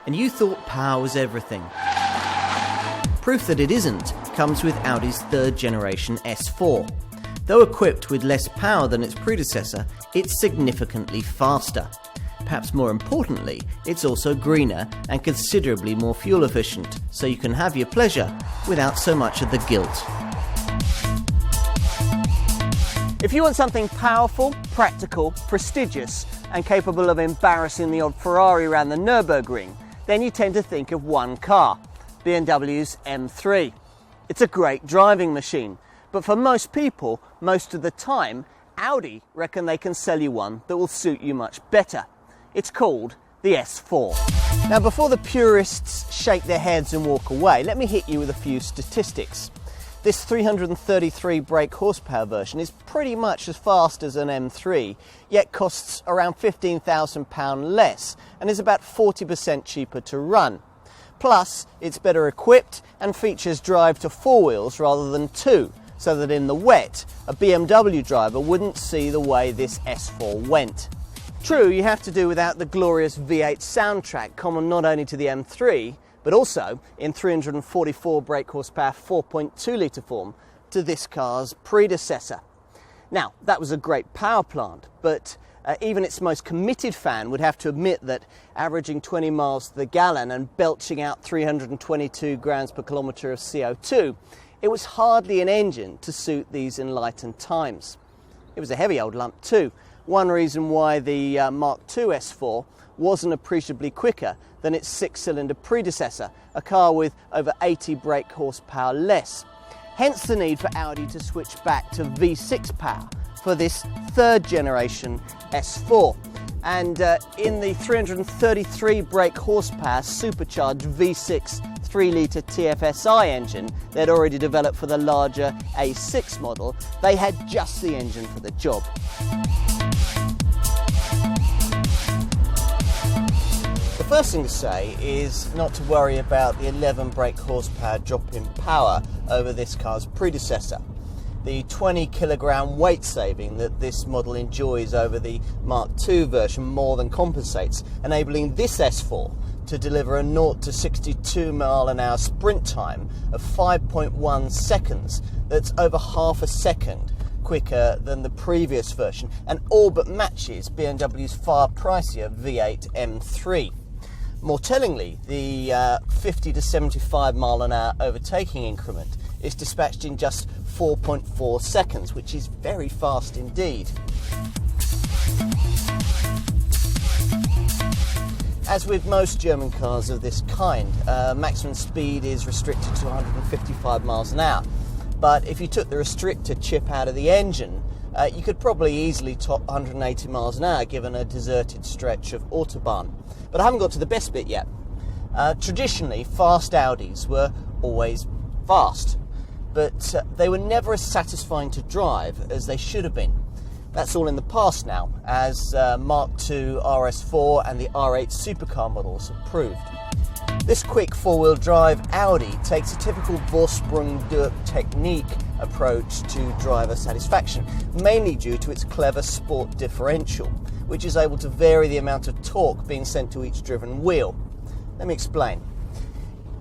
and you thought power was everything. Proof that it isn't comes with Audi's third generation S4. Though equipped with less power than its predecessor, it's significantly faster. Perhaps more importantly, it's also greener and considerably more fuel efficient, so you can have your pleasure without so much of the guilt. If you want something powerful, practical, prestigious, and capable of embarrassing the odd Ferrari around the Nürburgring, then you tend to think of one car, BMW's M3. It's a great driving machine, but for most people, most of the time, Audi reckon they can sell you one that will suit you much better. It's called the S4. Now, before the purists shake their heads and walk away, let me hit you with a few statistics. This 333 brake horsepower version is pretty much as fast as an M3, yet costs around £15,000 less and is about 40% cheaper to run. Plus, it's better equipped and features drive to four wheels rather than two, so that in the wet, a BMW driver wouldn't see the way this S4 went. True, you have to do without the glorious V8 soundtrack common not only to the M3, but also in 344 brake horsepower 4.2 litre form to this car's predecessor. Now, that was a great power plant, but even its most committed fan would have to admit that averaging 20 miles to the gallon and belching out 322 grams per kilometre of CO2, it was hardly an engine to suit these enlightened times. It was a heavy old lump too. One reason why the Mark II S4 wasn't appreciably quicker than its six-cylinder predecessor, a car with over 80 brake horsepower less. Hence the need for Audi to switch back to V6 power for this third generation S4. And in the 333 brake horsepower supercharged V6 3-litre TFSI engine they'd already developed for the larger A6 model, they had just the engine for the job. The first thing to say is not to worry about the 11 brake horsepower drop in power over this car's predecessor. The 20 kilogram weight saving that this model enjoys over the Mark II version more than compensates, enabling this S4 to deliver a 0 to 62 mile an hour sprint time of 5.1 seconds. That's over half a second quicker than the previous version, and all but matches BMW's far pricier V8 M3. More tellingly, the 50 to 75 mile an hour overtaking increment is dispatched in just 4.4 seconds, which is very fast indeed. As with most German cars of this kind, maximum speed is restricted to 155 miles an hour. But if you took the restrictor chip out of the engine, you could probably easily top 180 miles an hour given a deserted stretch of Autobahn. But I haven't got to the best bit yet. Traditionally, fast Audis were always fast, but they were never as satisfying to drive as they should have been. That's all in the past now, as Mark II RS4 and the R8 supercar models have proved. This quick four-wheel drive Audi takes a typical Vorsprung durch Technik approach to driver satisfaction, mainly due to its clever sport differential, which is able to vary the amount of torque being sent to each driven wheel. Let me explain.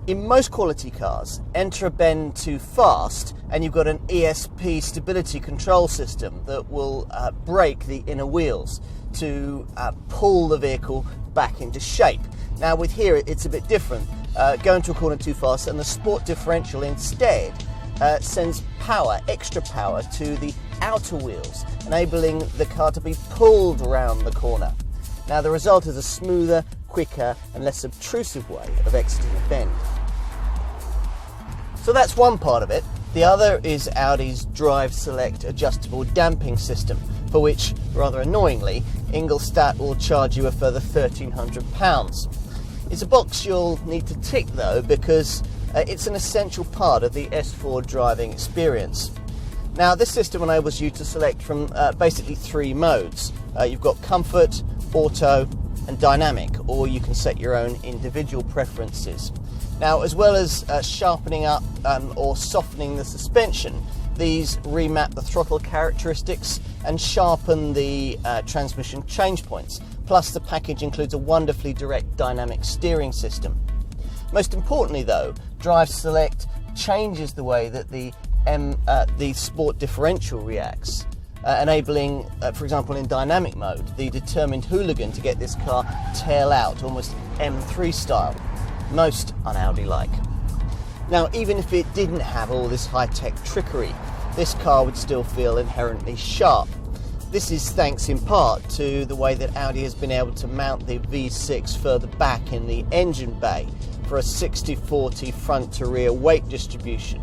In most quality cars, enter a bend too fast and you've got an ESP stability control system that will brake the inner wheels to pull the vehicle back into shape. Now with here it's a bit different. Go into a corner too fast and the sport differential instead sends power, extra power to the outer wheels, enabling the car to be pulled around the corner. Now the result is a smoother, quicker and less obtrusive way of exiting a bend. So that's one part of it. The other is Audi's Drive Select adjustable damping system, for which, rather annoyingly, Ingolstadt will charge you a further £1,300. It's a box you'll need to tick though, because it's an essential part of the S4 driving experience. Now this system enables you to select from basically three modes. You've got Comfort, Auto and Dynamic, or you can set your own individual preferences. Now, as well as sharpening up or softening the suspension, these remap the throttle characteristics and sharpen the transmission change points. Plus, the package includes a wonderfully direct dynamic steering system. Most importantly though, Drive Select changes the way that the Sport Differential reacts, enabling, for example, in dynamic mode, the determined hooligan to get this car tail out, almost M3 style, most un-Audi-like. Now, even if it didn't have all this high-tech trickery, this car would still feel inherently sharp. This is thanks in part to the way that Audi has been able to mount the V6 further back in the engine bay for a 60-40 front to rear weight distribution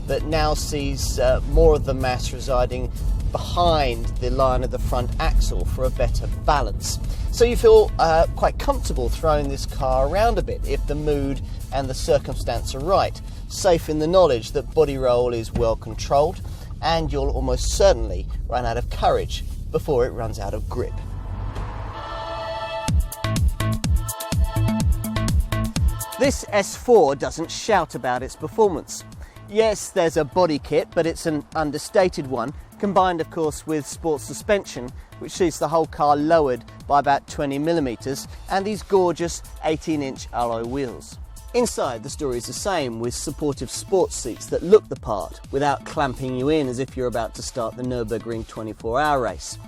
that now sees more of the mass residing behind the line of the front axle for a better balance. So you feel quite comfortable throwing this car around a bit if the mood and the circumstance are right, safe in the knowledge that body roll is well controlled, and you'll almost certainly run out of courage before it runs out of grip. This S4 doesn't shout about its performance. Yes, there's a body kit, but it's an understated one, combined of course with sports suspension, which sees the whole car lowered by about 20mm, and these gorgeous 18-inch alloy wheels. Inside, the story is the same, with supportive sports seats that look the part without clamping you in as if you're about to start the Nürburgring 24-hour race.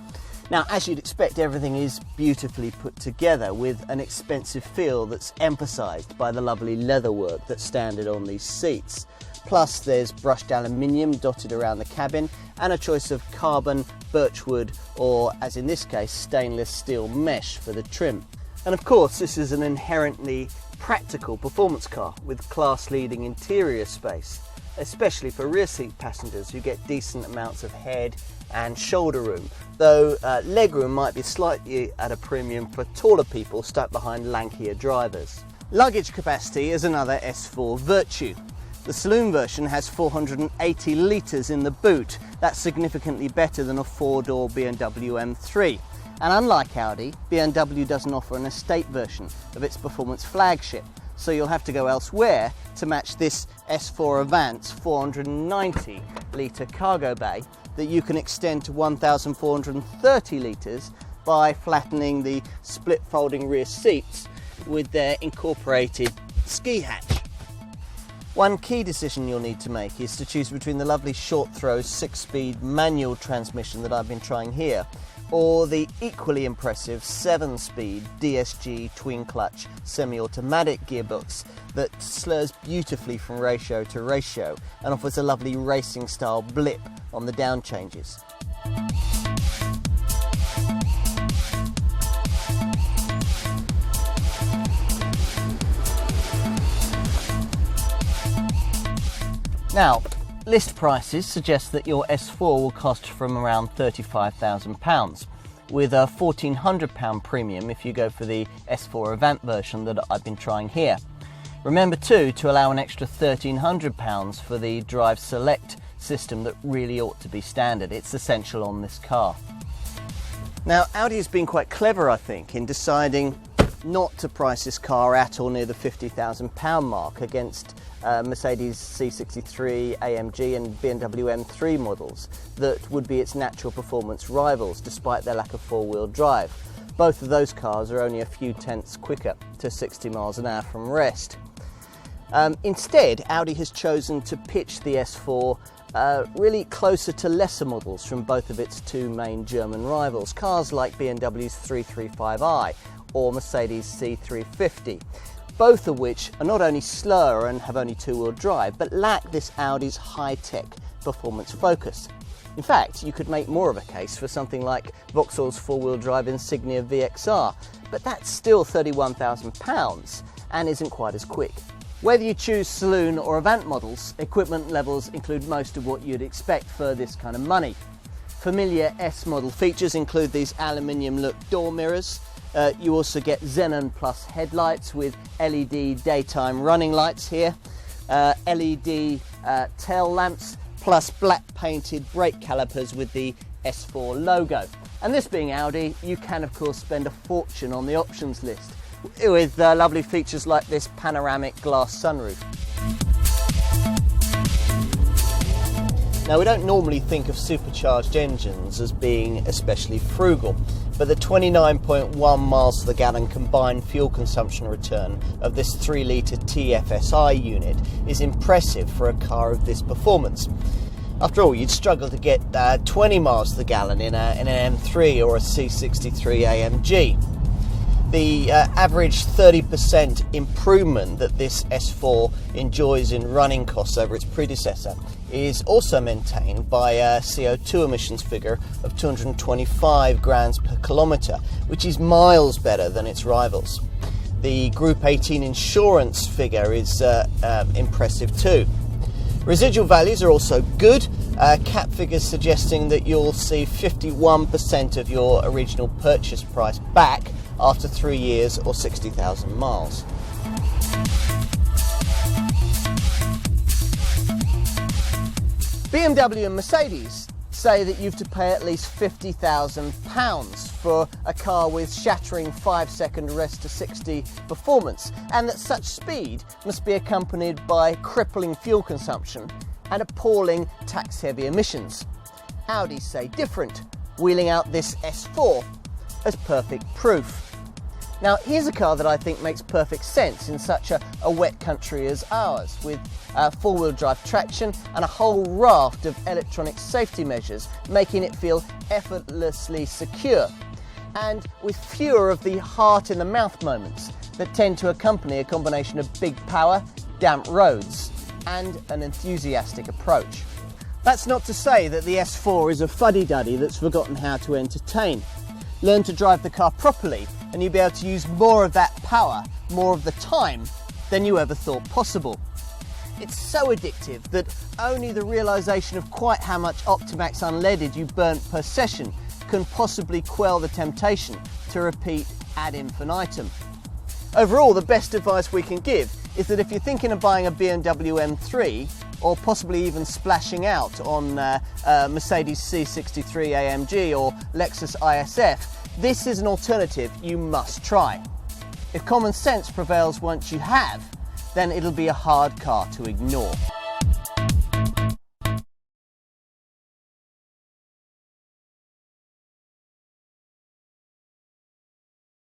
Now, as you'd expect, everything is beautifully put together with an expensive feel that's emphasised by the lovely leatherwork that's standard on these seats. Plus, there's brushed aluminium dotted around the cabin and a choice of carbon, birchwood or, as in this case, stainless steel mesh for the trim. And of course, this is an inherently practical performance car with class-leading interior space, especially for rear seat passengers who get decent amounts of head and shoulder room, though legroom might be slightly at a premium for taller people stuck behind lankier drivers. Luggage capacity is another S4 virtue. The saloon version has 480 litres in the boot. That's significantly better than a four-door BMW M3. And unlike Audi, BMW doesn't offer an estate version of its performance flagship, so you'll have to go elsewhere to match this S4 Avant's 490 litre cargo bay that you can extend to 1,430 litres by flattening the split folding rear seats with their incorporated ski hatch. One key decision you'll need to make is to choose between the lovely short throw 6-speed manual transmission that I've been trying here, or the equally impressive 7-speed DSG twin clutch semi-automatic gearbox that slurs beautifully from ratio to ratio and offers a lovely racing style blip on the down changes. Now, list prices suggest that your S4 will cost from around £35,000, with a £1,400 premium if you go for the S4 Avant version that I've been trying here. Remember too to allow an extra £1,300 for the Drive Select system that really ought to be standard. It's essential on this car. Now, Audi has been quite clever, I think, in deciding not to price this car at or near the £50,000 mark against Mercedes C63, AMG and BMW M3 models that would be its natural performance rivals despite their lack of four-wheel drive. Both of those cars are only a few tenths quicker to 60 miles an hour from rest. Instead, Audi has chosen to pitch the S4 really closer to lesser models from both of its two main German rivals, cars like BMW's 335i or Mercedes C350. Both of which are not only slower and have only two-wheel drive, but lack this Audi's high-tech performance focus. In fact, you could make more of a case for something like Vauxhall's four-wheel drive Insignia VXR, but that's still £31,000 and isn't quite as quick. Whether you choose saloon or Avant models, equipment levels include most of what you'd expect for this kind of money. Familiar S model features include these aluminium look door mirrors. You also get Xenon Plus headlights with LED daytime running lights here, LED tail lamps, plus black painted brake calipers with the S4 logo. And this being Audi, you can of course spend a fortune on the options list with lovely features like this panoramic glass sunroof. Now, we don't normally think of supercharged engines as being especially frugal, but the 29.1 miles to the gallon combined fuel consumption return of this 3-litre TFSI unit is impressive for a car of this performance. After all, you'd struggle to get 20 miles to the gallon in an M3 or a C63 AMG. The average 30% improvement that this S4 enjoys in running costs over its predecessor is also maintained by a CO2 emissions figure of 225 grams per kilometre, which is miles better than its rivals. The Group 18 insurance figure is impressive too. Residual values are also good, cap figures suggesting that you'll see 51% of your original purchase price back after 3 years or 60,000 miles. BMW and Mercedes say that you've to pay at least £50,000 for a car with shattering 5-second rest to 60 performance, and that such speed must be accompanied by crippling fuel consumption and appalling tax-heavy emissions. Audi say different, wheeling out this S4 as perfect proof. Now, here's a car that I think makes perfect sense in such a wet country as ours, with four-wheel drive traction and a whole raft of electronic safety measures, making it feel effortlessly secure, and with fewer of the heart-in-the-mouth moments that tend to accompany a combination of big power, damp roads, and an enthusiastic approach. That's not to say that the S4 is a fuddy-duddy that's forgotten how to entertain. Learn to drive the car properly and you'll be able to use more of that power, more of the time, than you ever thought possible. It's so addictive that only the realisation of quite how much Optimax unleaded you burnt per session can possibly quell the temptation to repeat ad infinitum. Overall, the best advice we can give is that if you're thinking of buying a BMW M3, or possibly even splashing out on Mercedes C63 AMG or Lexus ISF, this is an alternative you must try. If common sense prevails once you have, then it'll be a hard car to ignore.